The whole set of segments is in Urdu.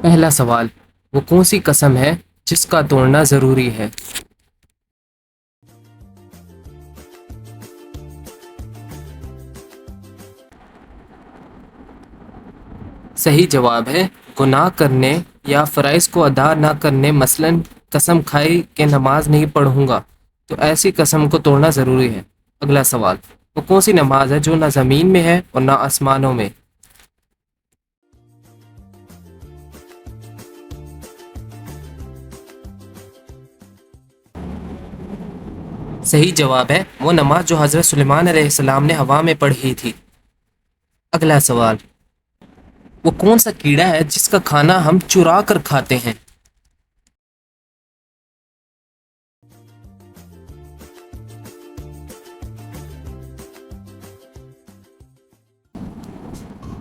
پہلا سوال، وہ کون سی قسم ہے جس کا توڑنا ضروری ہے؟ صحیح جواب ہے گناہ کرنے یا فرائض کو ادا نہ کرنے، مثلاً قسم کھائی کہ نماز نہیں پڑھوں گا، تو ایسی قسم کو توڑنا ضروری ہے۔ اگلا سوال، وہ کون سی نماز ہے جو نہ زمین میں ہے اور نہ آسمانوں میں؟ صحیح جواب ہے وہ نماز جو حضرت سلیمان علیہ السلام نے ہوا میں پڑھی تھی۔ اگلا سوال، وہ کون سا کیڑا ہے جس کا کھانا ہم چرا کر کھاتے ہیں؟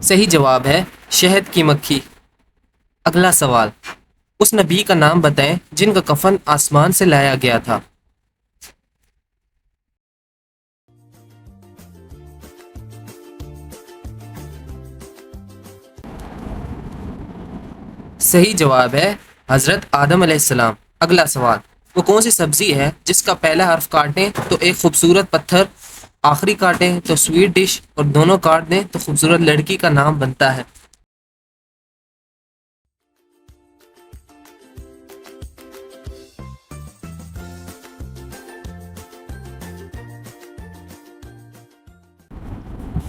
صحیح جواب ہے شہد کی مکھی۔ اگلا سوال، اس نبی کا نام بتائیں جن کا کفن آسمان سے لایا گیا تھا۔ صحیح جواب ہے حضرت آدم علیہ السلام۔ اگلا سوال، وہ کون سی سبزی ہے جس کا پہلا حرف کاٹیں تو ایک خوبصورت پتھر، آخری کاٹیں تو سویٹ ڈش اور دونوں کاٹ دیں تو خوبصورت لڑکی کا نام بنتا ہے؟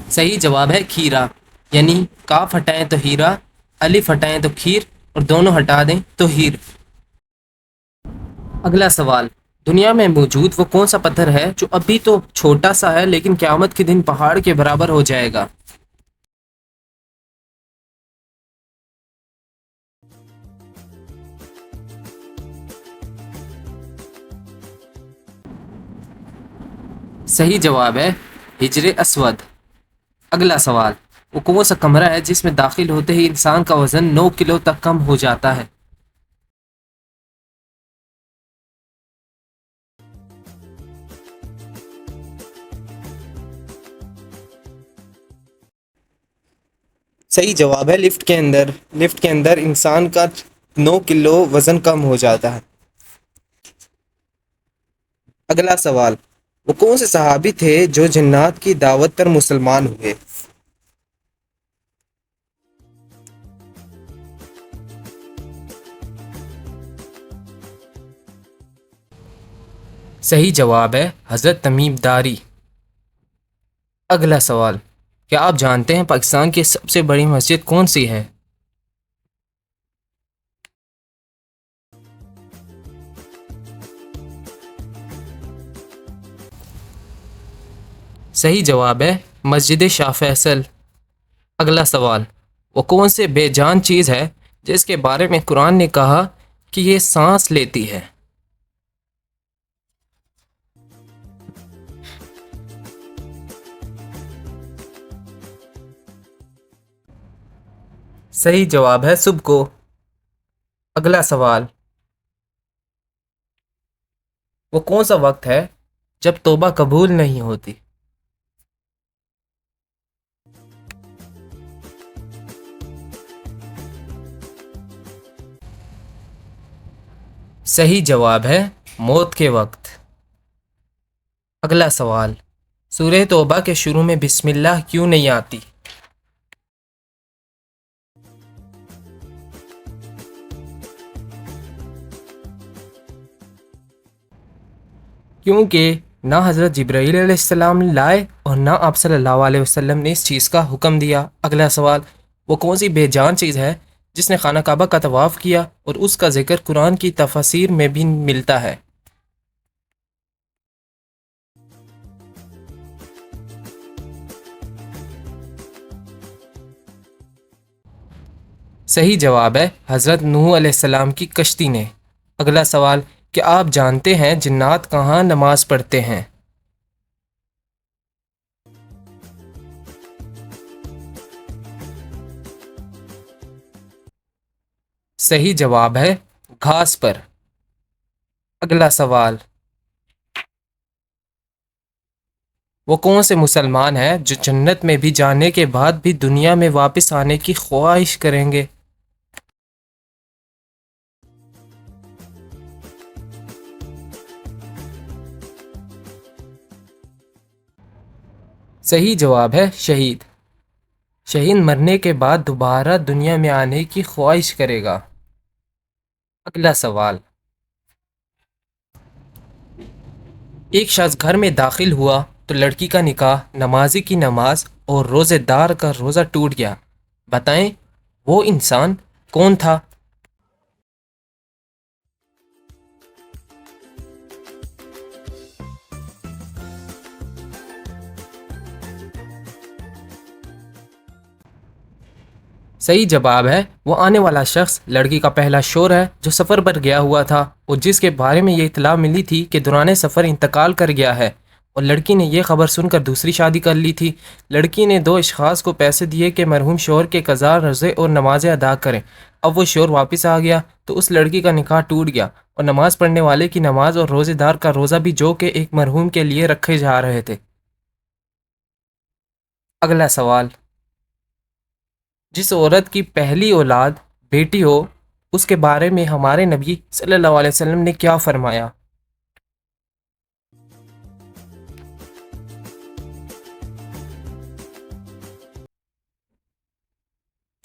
صحیح جواب ہے کھیرا، یعنی کاف ہٹائیں تو ہیرا، الف ہٹائیں تو کھیر اور دونوں ہٹا دیں تو ہیر۔ اگلا سوال، دنیا میں موجود وہ کون سا پتھر ہے جو ابھی تو چھوٹا سا ہے لیکن قیامت کے دن پہاڑ کے برابر ہو جائے گا؟ صحیح جواب ہے حجر اسود۔ اگلا سوال، وہ کون سا کمرہ ہے جس میں داخل ہوتے ہی انسان کا وزن 9 کلو تک کم ہو جاتا ہے؟ صحیح جواب ہے لفٹ کے اندر۔ لفٹ کے اندر انسان کا 9 کلو وزن کم ہو جاتا ہے۔ اگلا سوال، وہ کون سے صحابی تھے جو جنات کی دعوت پر مسلمان ہوئے؟ صحیح جواب ہے حضرت تمیم داری۔ اگلا سوال، کیا آپ جانتے ہیں پاکستان کی سب سے بڑی مسجد کون سی ہے؟ صحیح جواب ہے مسجد شاہ فیصل۔ اگلا سوال، وہ کون سے بے جان چیز ہے جس کے بارے میں قرآن نے کہا کہ یہ سانس لیتی ہے؟ صحیح جواب ہے صبح کو۔ اگلا سوال، وہ کون سا وقت ہے جب توبہ قبول نہیں ہوتی؟ صحیح جواب ہے موت کے وقت۔ اگلا سوال، سورہ توبہ کے شروع میں بسم اللہ کیوں نہیں آتی؟ کیونکہ نہ حضرت جبرائیل علیہ السلام لائے اور نہ آپ صلی اللہ علیہ وسلم نے اس چیز کا حکم دیا۔ اگلا سوال، وہ کون سی بے جان چیز ہے جس نے خانہ کعبہ کا طواف کیا اور اس کا ذکر قرآن کی تفاسیر میں بھی ملتا ہے؟ صحیح جواب ہے حضرت نوح علیہ السلام کی کشتی نے۔ اگلا سوال، کیا آپ جانتے ہیں جنات کہاں نماز پڑھتے ہیں؟ صحیح جواب ہے گھاس پر۔ اگلا سوال، وہ کون سے مسلمان ہیں جو جنت میں بھی جانے کے بعد بھی دنیا میں واپس آنے کی خواہش کریں گے؟ صحیح جواب ہے شہید۔ شہید مرنے کے بعد دوبارہ دنیا میں آنے کی خواہش کرے گا۔ اگلا سوال، ایک شخص گھر میں داخل ہوا تو لڑکی کا نکاح، نمازی کی نماز اور روزے دار کا روزہ ٹوٹ گیا۔ بتائیں وہ انسان کون تھا؟ صحیح جواب ہے وہ آنے والا شخص لڑکی کا پہلا شوہر ہے جو سفر پر گیا ہوا تھا اور جس کے بارے میں یہ اطلاع ملی تھی کہ دوران سفر انتقال کر گیا ہے، اور لڑکی نے یہ خبر سن کر دوسری شادی کر لی تھی۔ لڑکی نے دو اشخاص کو پیسے دیے کہ مرحوم شوہر کے قضا، روزے اور نمازیں ادا کریں۔ اب وہ شوہر واپس آ گیا تو اس لڑکی کا نکاح ٹوٹ گیا، اور نماز پڑھنے والے کی نماز اور روزے دار کا روزہ بھی جو کہ ایک مرحوم کے لیے رکھے جا رہے تھے۔ اگلا سوال، جس عورت کی پہلی اولاد بیٹی ہو اس کے بارے میں ہمارے نبی صلی اللہ علیہ وسلم نے کیا فرمایا؟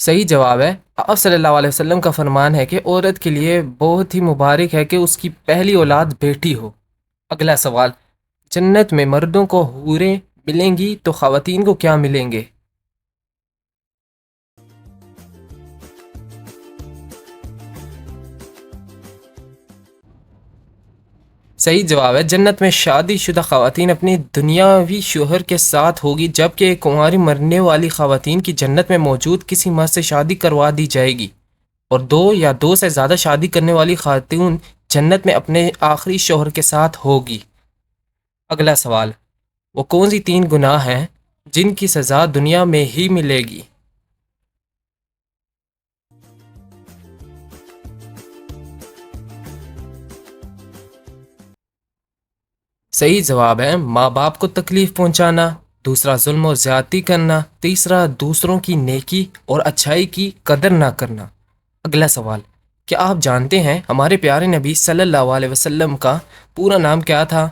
صحیح جواب ہے آپ صلی اللہ علیہ وسلم کا فرمان ہے کہ عورت کے لیے بہت ہی مبارک ہے کہ اس کی پہلی اولاد بیٹی ہو۔ اگلا سوال، جنت میں مردوں کو حوریں ملیں گی تو خواتین کو کیا ملیں گے؟ صحیح جواب ہے جنت میں شادی شدہ خواتین اپنی دنیاوی شوہر کے ساتھ ہوگی، جبکہ کنواری مرنے والی خواتین کی جنت میں موجود کسی مرد سے شادی کروا دی جائے گی، اور دو یا دو سے زیادہ شادی کرنے والی خاتون جنت میں اپنے آخری شوہر کے ساتھ ہوگی۔ اگلا سوال، وہ کون سی تین گناہ ہیں جن کی سزا دنیا میں ہی ملے گی؟ صحیح جواب ہے ماں باپ کو تکلیف پہنچانا، دوسرا ظلم و زیادتی کرنا، تیسرا دوسروں کی نیکی اور اچھائی کی قدر نہ کرنا۔ اگلا سوال، کیا آپ جانتے ہیں ہمارے پیارے نبی صلی اللہ علیہ وسلم کا پورا نام کیا تھا؟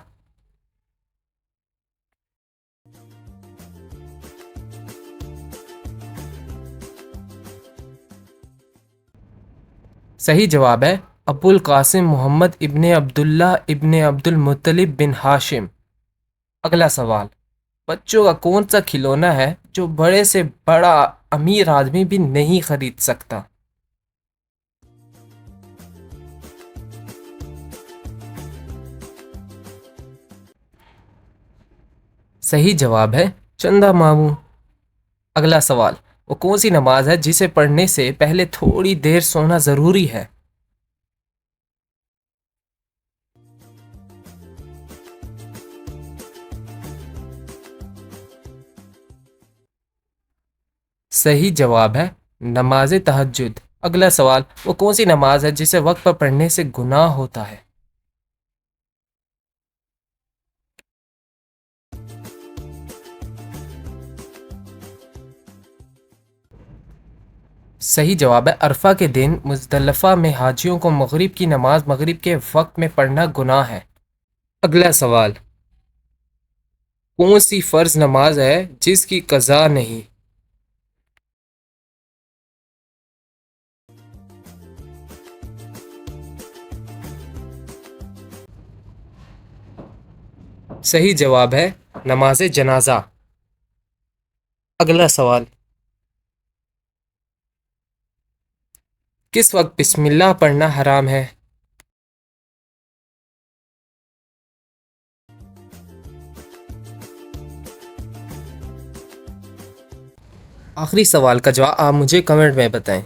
صحیح جواب ہے ابو القاسم محمد ابن عبداللہ ابن عبد المطلب بن ہاشم۔ اگلا سوال، بچوں کا کون سا کھلونا ہے جو بڑے سے بڑا امیر آدمی بھی نہیں خرید سکتا؟ صحیح جواب ہے چندہ ماموں۔ اگلا سوال، وہ کون سی نماز ہے جسے پڑھنے سے پہلے تھوڑی دیر سونا ضروری ہے؟ صحیح جواب ہے نماز تہجد۔ اگلا سوال، وہ کون سی نماز ہے جسے وقت پر پڑھنے سے گناہ ہوتا ہے؟ صحیح جواب ہے عرفہ کے دن مزدلفہ میں حاجیوں کو مغرب کی نماز مغرب کے وقت میں پڑھنا گناہ ہے۔ اگلا سوال، کون سی فرض نماز ہے جس کی قضا نہیں؟ صحیح جواب ہے نماز جنازہ۔ اگلا سوال، کس وقت بسم اللہ پڑھنا حرام ہے؟ آخری سوال کا جواب آپ مجھے کمنٹ میں بتائیں۔